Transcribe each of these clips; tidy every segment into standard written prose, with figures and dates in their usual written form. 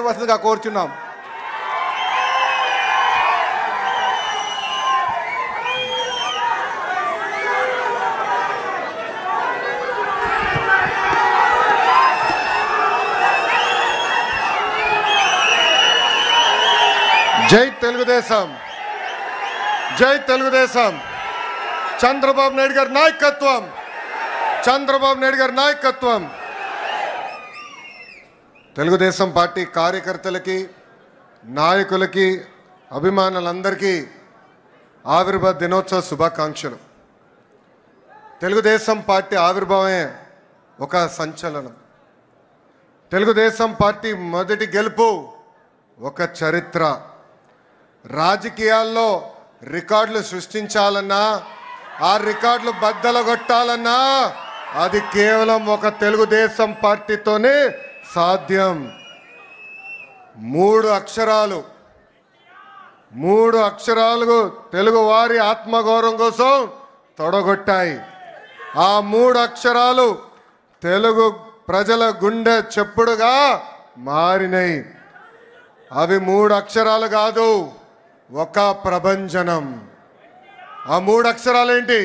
వసతిగా కోరుచున్నాం. జై తెలుగుదేశం, జై తెలుగుదేశం. చంద్రబాబు నాయుడు గారి నాయకత్వం, చంద్రబాబు నాయుడు గారి నాయకత్వం. తెలుగుదేశం పార్టీ కార్యకర్తలకి, నాయకులకి, అభిమానులందరికీ ఆవిర్భావ దినోత్సవ శుభాకాంక్షలు. తెలుగుదేశం పార్టీ ఆవిర్భావమే ఒక సంచలనం. తెలుగుదేశం పార్టీ మొదటి గెలుపు ఒక చరిత్ర. రాజకీయాల్లో రికార్డులు సృష్టించాలన్నా, ఆ రికార్డులు బద్దలగొట్టాలన్నా అది కేవలం ఒక తెలుగుదేశం పార్టీతోనే సాధ్యం. మూడు అక్షరాలు తెలుగు వారి ఆత్మగౌరవం కోసం తొడగొట్టాయి. ఆ మూడు అక్షరాలు తెలుగు ప్రజల గుండె చెప్పుడుగా మారినాయి. అవి మూడు అక్షరాలు కాదు, ఒక ప్రభంజనం. ఆ మూడు అక్షరాలేంటి?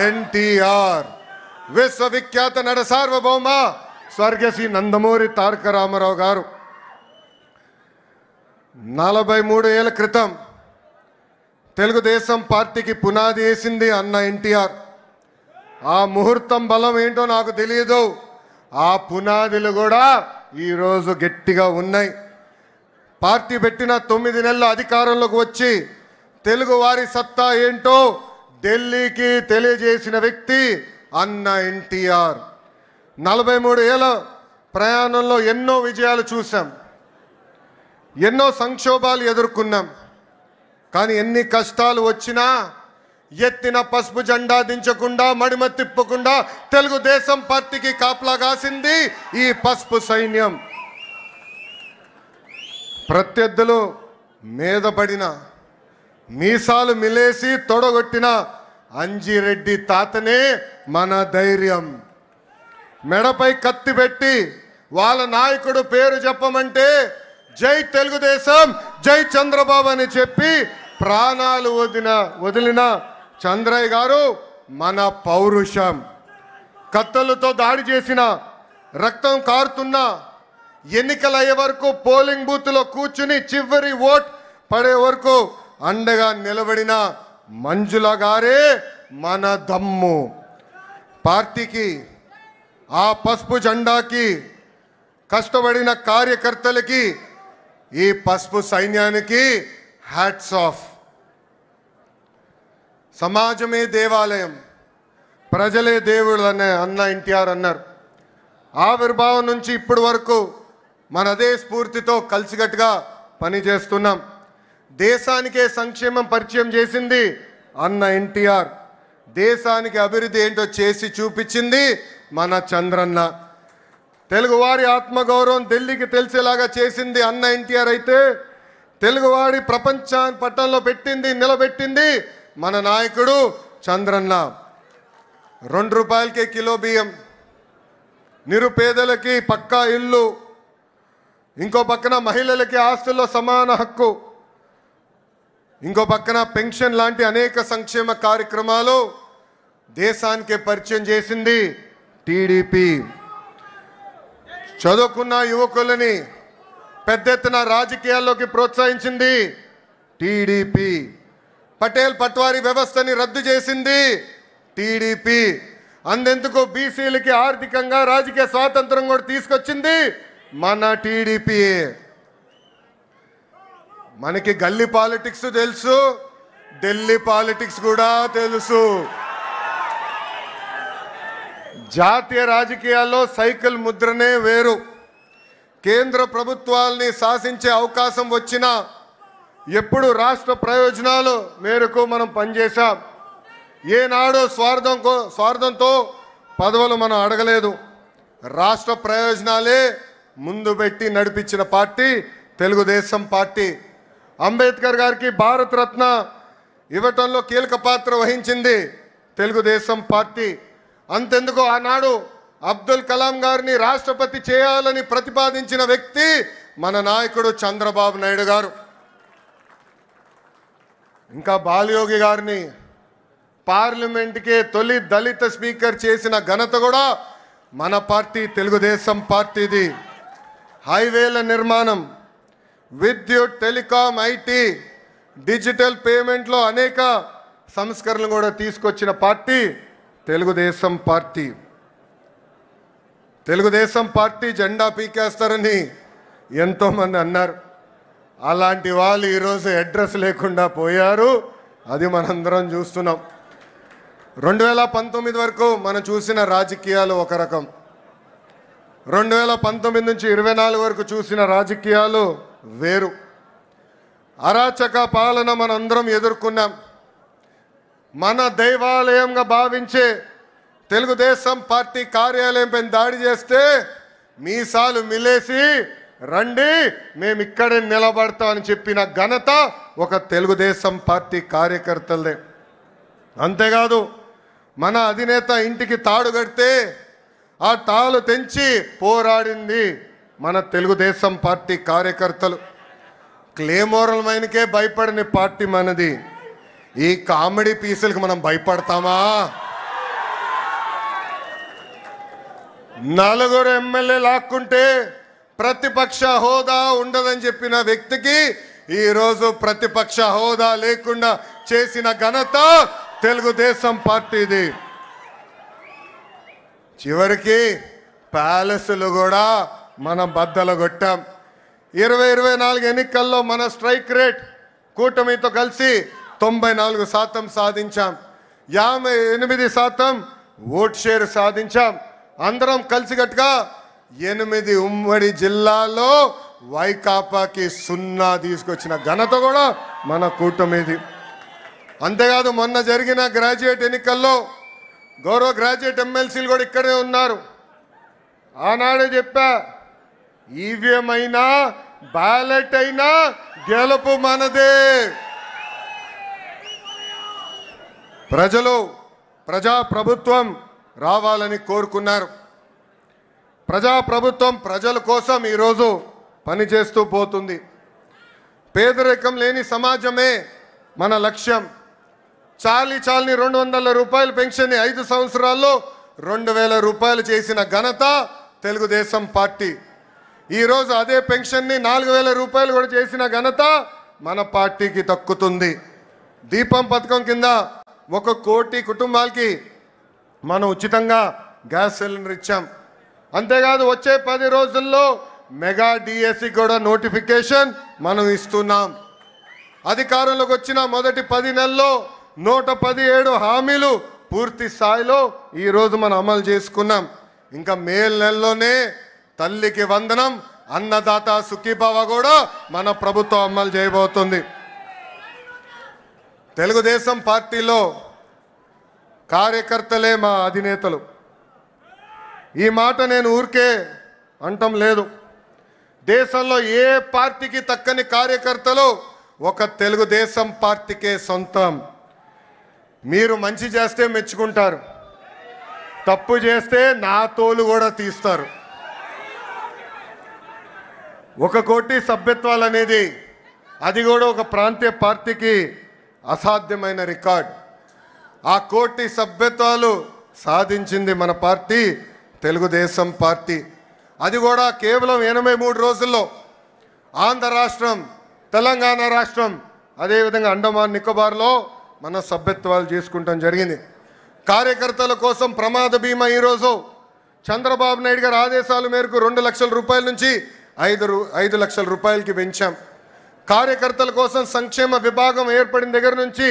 ఎన్టీఆర్, విశ్వవిఖ్యాత నట సార్వభౌమ స్వర్గశ్రీ నందమూరి తారక రామారావు గారు 43 ఏళ్ల క్రితం తెలుగుదేశం పార్టీకి పునాది వేసింది అన్న ఎన్టీఆర్. ఆ ముహూర్తం బలం ఏంటో నాకు తెలియదు. ఆ పునాదులు కూడా ఈరోజు గట్టిగా ఉన్నాయి. పార్టీ పెట్టిన 9 నెలల అధికారంలోకి వచ్చి తెలుగు వారి సత్తా ఏంటో ఢిల్లీకి తెలియజేసిన వ్యక్తి అన్న ఎన్టీఆర్. 43 ఏళ్ళ ప్రయాణంలో ఎన్నో విజయాలు చూసాం, ఎన్నో సంక్షోభాలు ఎదుర్కొన్నాం. కానీ ఎన్ని కష్టాలు వచ్చినా ఎత్తిన పసుపు జెండా దించకుండా, మడిమ తిప్పకుండా తెలుగుదేశం పార్టీకి కాపలా కాసింది ఈ పసుపు సైన్యం. ప్రత్యర్థులు మీద పడిన, మీసాలు మిలేసి తొడగొట్టిన అంజిరెడ్డి తాతనే మన ధైర్యం. మెడపై కత్తి పెట్టి వాళ్ళ నాయకుడు పేరు చెప్పమంటే జై తెలుగుదేశం, జై చంద్రబాబు అని చెప్పి ప్రాణాలు వదిలిన చంద్రయ్య గారు మన పౌరుషం. కత్తులతో దాడి చేసిన, రక్తం కారుతున్న, ఎన్నికలు అయ్యే వరకు పోలింగ్ బూత్లో కూర్చుని చివరి ఓట్ పడే వరకు అండగా నిలబడిన మంజుల గారే మన దమ్ము. పార్టీకి, ఆ పసుపు జెండాకి కష్టపడిన కార్యకర్తలకి, ఈ పసుపు సైన్యానికి హ్యాట్స్ ఆఫ్. సమాజమే దేవాలయం, ప్రజలే దేవుళ్ళు అనే అన్న ఎన్టీఆర్ అన్నారు. ఆవిర్భావం నుంచి ఇప్పటి వరకు మన అదే స్ఫూర్తితో కలిసికట్టుగా పనిచేస్తున్నాం. దేశానికే సంక్షేమం పరిచయం చేసింది అన్న ఎన్టీఆర్. దేశానికి అభివృద్ధి ఏంటో చేసి చూపించింది మన చంద్రన్న. తెలుగువారి ఆత్మగౌరవం ఢిల్లీకి తెలిసేలాగా చేసింది అన్న ఎన్టీఆర్ అయితే, తెలుగువాడి ప్రపంచాన్ని పట్టణంలో నిలబెట్టింది మన నాయకుడు చంద్రన్న. 2 రూపాయలకే కిలో బియ్యం, నిరుపేదలకి పక్కా ఇల్లు, ఇంకో పక్కన మహిళలకి ఆస్తుల్లో సమాన హక్కు, ఇంకో పక్కన పెన్షన్ లాంటి అనేక సంక్షేమ కార్యక్రమాలు దేశానికే పరిచయం చేసింది టీడీపీ. చదువుకున్న యువకులని పెద్ద ఎత్తున రాజకీయాల్లోకి ప్రోత్సహించింది టీడీపీ. పటేల్ పట్వారీ వ్యవస్థని రద్దు చేసింది టీడీపీ. అందెందుకు బీసీలకి ఆర్థికంగా రాజకీయ స్వాతంత్రం కూడా తీసుకొచ్చింది మన టీడీపీ. మనకి గల్లీ పాలిటిక్స్ తెలుసు, ఢిల్లీ పాలిటిక్స్ కూడా తెలుసు. జాతీయ రాజకీయాల్లో సైకిల్ ముద్రనే వేరు. కేంద్ర ప్రభుత్వాల్ని శాసించే అవకాశం వచ్చినా ఎప్పుడు రాష్ట్ర ప్రయోజనాలు మేరకు మనం పనిచేశాం. ఏనాడు స్వార్థంతో పదవులు మనం అడగలేదు. రాష్ట్ర ప్రయోజనాలే ముందు పెట్టి నడిపించిన పార్టీ తెలుగుదేశం పార్టీ. అంబేద్కర్ గారికి భారతరత్న ఇవ్వటంలో కీలక పాత్ర వహించింది తెలుగుదేశం పార్టీ. అంతెందుకు ఆనాడు అబ్దుల్ కలాం గారిని రాష్ట్రపతి చేయాలని ప్రతిపాదించిన వ్యక్తి మన నాయకుడు చంద్రబాబు నాయుడు గారు. ఇంకా బాలయోగి గారిని పార్లమెంట్కే తొలి దళిత స్పీకర్ చేసిన ఘనత కూడా మన పార్టీ తెలుగుదేశం పార్టీది. హైవేల నిర్మాణం, విద్యుత్, టెలికాం, ఐటీ, డిజిటల్ పేమెంట్లో అనేక సంస్కరణలు కూడా తీసుకొచ్చిన party Telugu Desam party. Telugu Desam party జెండా పీకేస్తారని ఎంతోమంది అన్నారు. అలాంటి వాళ్ళు ఈరోజు అడ్రస్ లేకుండా పోయారు. అది మనందరం చూస్తున్నాం. 2019 వరకు మనం చూసిన రాజకీయాలు ఒక రకం, 2019 నుంచి 24 వరకు చూసిన రాజకీయాలు వేరు. అరాచక పాలన మనందరం ఎదుర్కొన్నాం. మన దైవాలయంగా భావించే తెలుగుదేశం పార్టీ కార్యాలయంపై దాడి చేస్తే మీసాలు మిలేసి రండి మేము ఇక్కడే నిలబడతామని చెప్పిన ఘనత ఒక తెలుగుదేశం పార్టీ కార్యకర్తలదే. అంతేకాదు మన అధినేత ఇంటికి తాడు కడితే ఆ తాళు తెంచి పోరాడింది మన తెలుగుదేశం పార్టీ కార్యకర్తలు. క్లేమోరల్ మైన్కే భయపడని పార్టీ మనది. ఈ కామెడీ పీసులకు మనం భయపడతామా? 4 ఎమ్మెల్యే లాక్కుంటే ప్రతిపక్ష హోదా ఉండదని చెప్పిన వ్యక్తికి ఈరోజు ప్రతిపక్ష హోదా లేకుండా చేసిన ఘనత తెలుగుదేశం పార్టీది. చివరికి ప్యాలెస్లు కూడా మనం బద్దలు కొట్టాం. 2024 ఎన్నికల్లో మన స్ట్రైక్ రేట్ కూటమితో కలిసి 94% సాధించాం. 58% ఓట్ షేర్ సాధించాం. అందరం కలిసికట్టుగా 8 ఉమ్మడి జిల్లాల్లో వైకాపాకి 0 తీసుకొచ్చిన ఘనత కూడా మన కూటమిది. అంతేకాదు మొన్న జరిగిన గ్రాడ్యుయేట్ ఎన్నికల్లో గౌరవ గ్రాడ్యుయేట్ ఎమ్మెల్సీలు కూడా ఇక్కడే ఉన్నారు. ఆనాడే చెప్పా, ఈవీఎం అయినా బ్యాలెట్ అయినా గెలుపు మనదే. ప్రజలు ప్రజాప్రభుత్వం రావాలని కోరుకున్నారు. ప్రజాప్రభుత్వం ప్రజల కోసం ఈరోజు పనిచేస్తూ పోతుంది. పేదరికం లేని సమాజమే మన లక్ష్యం. చాలని 200 రూపాయల పెన్షన్ని 5 సంవత్సరాల్లో 2000 రూపాయలు చేసిన ఘనత తెలుగుదేశం పార్టీ. ఈరోజు అదే పెన్షన్ని 4000 రూపాయలు కూడా చేసిన ఘనత మన పార్టీకి దక్కుతుంది. దీపం పథకం కింద 1 కోటి కుటుంబాలకి మనం ఉచితంగా గ్యాస్ సిలిండర్ ఇచ్చాం. అంతేకాదు వచ్చే 10 రోజుల్లో మెగా డిఎస్సి కూడా నోటిఫికేషన్ మనం ఇస్తున్నాం. అధికారంలోకి వచ్చిన మొదటి 10 నెలల్లో 117 హామీలు పూర్తి స్థాయిలో ఈరోజు మనం అమలు చేసుకున్నాం. ఇంకా మే నెలలోనే తల్లికి వందనం, అన్నదాత సుఖీభావ కూడా మన ప్రభుత్వం అమలు చేయబోతుంది. తెలుగుదేశం పార్టీలో కార్యకర్తలే మా అధినేతలు. ఈ మాట నేను ఊరికే అంటం లేదు. దేశంలో ఏ పార్టీకి తక్కని కార్యకర్తలు ఒక తెలుగుదేశం పార్టీకే సొంతం. మీరు మంచి చేస్తే మెచ్చుకుంటారు, తప్పు చేస్తే నా తోలు కూడా తీస్తారు. 1 కోటి సభ్యత్వాలు అనేది అది కూడా ఒక ప్రాంతీయ పార్టీకి అసాధ్యమైన రికార్డ్. ఆ 1 కోటి సభ్యత్వాలు సాధించింది మన పార్టీ తెలుగుదేశం పార్టీ. అది కూడా కేవలం 83 రోజుల్లో. ఆంధ్ర రాష్ట్రం, తెలంగాణ రాష్ట్రం, అదేవిధంగా అండమాన్ నికోబార్లో మన సభ్యత్వాలు చేసుకుంటాం జరిగింది. కార్యకర్తల కోసం ప్రమాద బీమా ఈరోజు చంద్రబాబు నాయుడు గారి ఆదేశాల మేరకు 2 లక్షల రూపాయల నుంచి 5 లక్షల రూపాయలకి పెంచాం. కార్యకర్తల కోసం సంక్షేమ విభాగం ఏర్పడిన దగ్గర నుంచి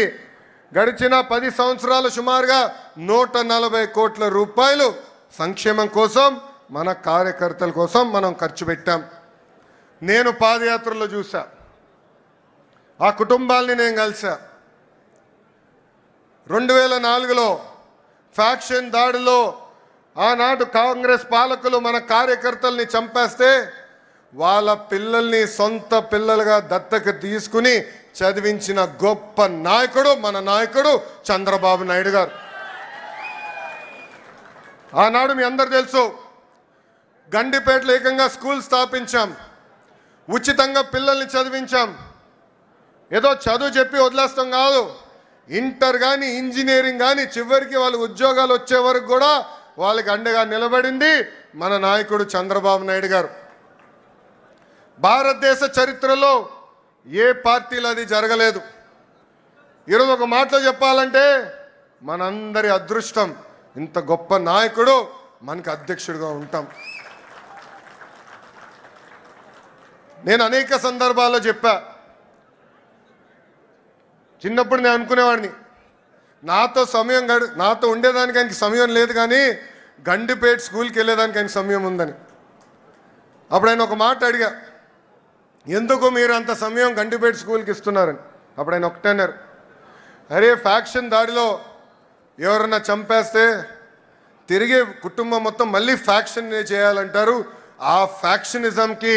గడిచిన 10 సంవత్సరాలు సుమారుగా 140 కోట్ల రూపాయలు సంక్షేమం కోసం, మన కార్యకర్తల కోసం మనం ఖర్చు పెట్టాం. నేను పాదయాత్రలో చూసా, ఆ కుటుంబాల్ని నేను కలిసా. 2004లో ఫ్యాక్షన్ దాడిలో ఆనాడు కాంగ్రెస్ పాలకులు మన కార్యకర్తల్ని చంపేస్తే వాళ్ళ పిల్లల్ని సొంత పిల్లలుగా దత్తత తీసుకుని చదివించిన గొప్ప నాయకుడు మన నాయకుడు చంద్రబాబు నాయుడు గారు. ఆనాడు మీ అందరు తెలుసు, గండిపేటలో ఏకంగా స్కూల్ స్థాపించాం, ఉచితంగా పిల్లల్ని చదివించాం. ఏదో చదువు చెప్పి వదిలేస్తాం కాదు, ఇంటర్ కానీ ఇంజనీరింగ్ కానీ చివరికి వాళ్ళ ఉద్యోగాలు వచ్చే వరకు కూడా వాళ్ళకి అండగా నిలబడింది మన నాయకుడు చంద్రబాబు నాయుడు గారు. భారతదేశ చరిత్రలో ఏ పార్టీలో అది జరగలేదు. ఈరోజు ఒక మాటలో చెప్పాలంటే మనందరి అదృష్టం, ఇంత గొప్ప నాయకుడు మనకు అధ్యక్షుడిగా ఉంటాం. నేను అనేక సందర్భాల్లో చెప్పా, చిన్నప్పుడు నేను అనుకునేవాడిని నాతో ఉండేదానికి ఆయనకి సమయం లేదు, కానీ గండిపేట స్కూల్కి వెళ్ళేదానికి ఆయనకి సమయం ఉందని. అప్పుడు ఆయన ఒక మాట అడిగా, ఎందుకు మీరు అంత సమయం గండిపేట స్కూల్కి ఇస్తున్నారని. అప్పుడు ఆయన ఒకటే అన్నారు, అరే ఫ్యాక్షన్ దాడిలో ఎవరన్నా చంపేస్తే తిరిగి కుటుంబం మొత్తం మళ్ళీ ఫ్యాక్షన్ చేయాలంటారు, ఆ ఫ్యాక్షనిజంకి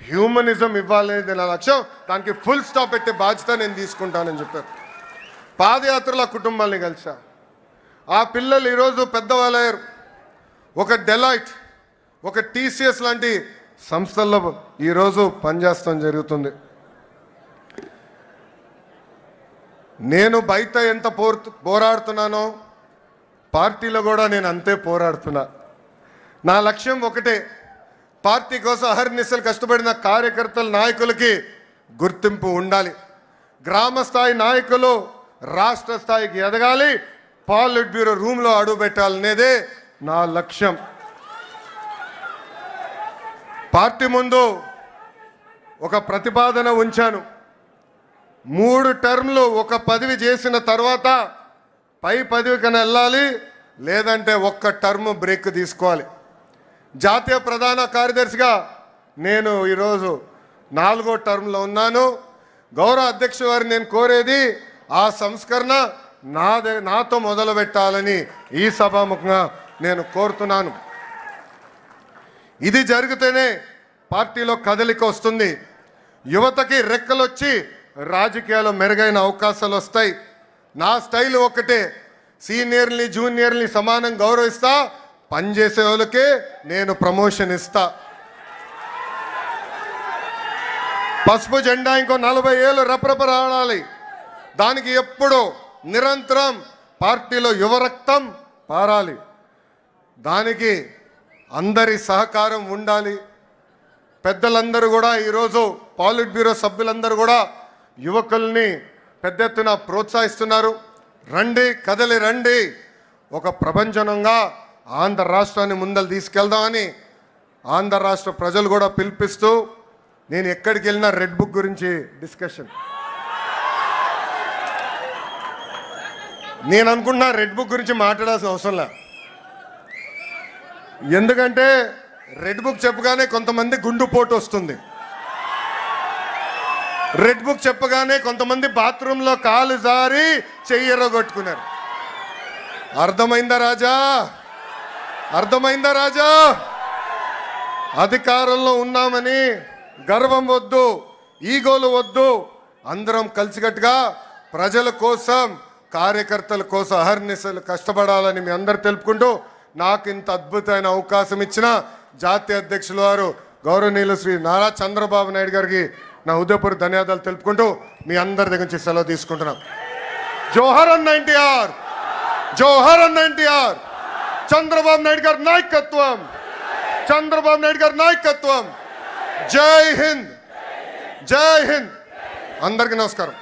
హ్యూమనిజం ఇవ్వాలనేది నా లక్ష్యం, దానికి ఫుల్ స్టాప్ పెట్టే బాధ్యత నేను తీసుకుంటానని చెప్పారు. పాదయాత్రలో ఆ కుటుంబాన్ని కలిసా. ఆ పిల్లలు ఈరోజు పెద్దవాళ్ళయ్యారు. ఒక డెలాయిట్, ఒక టీసీఎస్ లాంటి సంస్థల్లో ఈరోజు పనిచేస్తాం జరుగుతుంది. నేను బయట ఎంత పోరాడుతున్నానో పార్టీలో కూడా నేను అంతే పోరాడుతున్నా. నా లక్ష్యం ఒకటే, పార్టీ కోసం అహర్నిశలు కష్టపడిన కార్యకర్తల నాయకులకి గుర్తింపు ఉండాలి. గ్రామ స్థాయి నాయకులు రాష్ట్ర స్థాయికి ఎదగాలి, పాలిట్ బ్యూరో రూమ్లో అడుగు పెట్టాలనేదే నా లక్ష్యం. పార్టీ ముందు ఒక ప్రతిపాదన ఉంచాను. 3 టర్మ్లు ఒక పదవి చేసిన తర్వాత పై పదవి కన్నా వెళ్ళాలి, లేదంటే ఒక్క టర్మ్ బ్రేక్ తీసుకోవాలి. జాతీయ ప్రధాన కార్యదర్శిగా నేను ఈరోజు 4వ టర్మ్లో ఉన్నాను. గౌరవ అధ్యక్షుడు వారిని నేను కోరేది, ఆ సంస్కరణ నాతో మొదలు పెట్టాలని ఈ సభాముఖంగా నేను కోరుతున్నాను. ఇది జరిగితేనే పార్టీలో కదలిక వస్తుంది, యువతకి రెక్కలొచ్చి రాజకీయాల్లో మెరుగైన అవకాశాలు వస్తాయి. నా స్టైల్ ఒకటే, సీనియర్ని జూనియర్ని సమానం గౌరవిస్తా, పనిచేసే వాళ్ళకే నేను ప్రమోషన్ ఇస్తా. పసుపు జెండా ఇంకో 40 ఏళ్ళు రప్రపరాడాలి. దానికి ఎప్పుడూ నిరంతరం పార్టీలో యువరక్తం పారాలి. దానికి అందరి సహకారం ఉండాలి. పెద్దలందరూ కూడా ఈరోజు పాలిట్ బ్యూరో సభ్యులందరూ కూడా యువకుల్ని పెద్ద ఎత్తున ప్రోత్సహిస్తున్నారు. రండి, కదలి రండి, ఒక ప్రపంచనంగా ఆంధ్ర రాష్ట్రాన్ని ముందలు తీసుకెళ్దామని ఆంధ్ర రాష్ట్ర ప్రజలు కూడా పిలిపిస్తూ, నేను ఎక్కడికి వెళ్ళినా రెడ్ బుక్ గురించి డిస్కషన్. నేను అనుకుంటున్నా రెడ్ బుక్ గురించి మాట్లాడాల్సిన అవసరం లే. ఎందుకంటే రెడ్ బుక్ చెప్పగానే కొంతమంది గుండుపోటు వస్తుంది, రెడ్ బుక్ చెప్పగానే కొంతమంది బాత్రూంలో కాలు జారి చెయ్యరగొట్టుకున్నారు. అర్థమైందా రాజా? అర్థమైందా రాజా? అధికారంలో ఉన్నామని గర్వం వద్దు, ఈగోలు వద్దు. అందరం కలిసికట్టుగా ప్రజల కోసం, కార్యకర్తల కోసం అహర్నిశలు కష్టపడాలని మీ అందరు తెలుపుకుంటూ, నాకు ఇంత అద్భుతమైన అవకాశం ఇచ్చిన జాతీయ అధ్యక్షుల వారు గౌరవనీయులు శ్రీ నారా చంద్రబాబు నాయుడు గారికి నా హృదయపూర్వక ధన్యవాదాలు తెలుపుకుంటూ మీ అందరి దగ్గర నుంచి సెలవు తీసుకుంటున్నాం. జోహర్ అన్న ఎన్టీఆర్, జోహర్ అన్న ఎన్టీఆర్. చంద్రబాబు నాయుడు గారి నాయకత్వం, చంద్రబాబు నాయుడు గారి నాయకత్వం. జై హింద్, జై హింద్. అందరికీ నమస్కారం.